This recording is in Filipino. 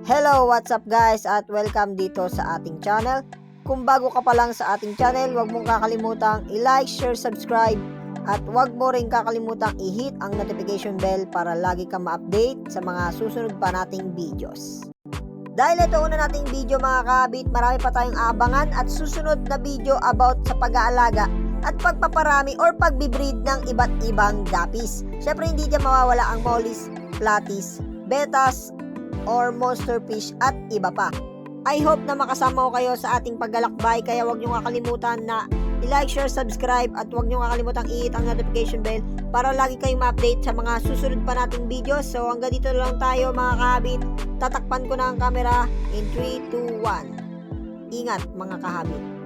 Hello, what's up guys at welcome dito sa ating channel. Kung bago ka pa lang sa ating channel, huwag mong kakalimutang i-like, share, subscribe at huwag mo rin kakalimutang i-hit ang notification bell para lagi kang ma-update sa mga susunod pa nating videos. Dahil ito una nating video mga kabit, marami pa tayong abangan at susunod na video about sa pag-aalaga at pagpaparami or pagbibreed ng iba't ibang guppies. Syempre hindi dyan mawawala ang mollies, platies, betas, or monster fish at iba pa. I hope na makasama ko kayo sa ating paglalakbay, kaya huwag nyo kakalimutan na i-like, share, subscribe at huwag nyo kakalimutan i-hit ang notification bell para lagi kayong ma-update sa mga susunod pa nating videos. So hanggang dito lang tayo mga kahabit. Tatakpan ko na ang camera in 3, 2, 1. Ingat mga kahabit.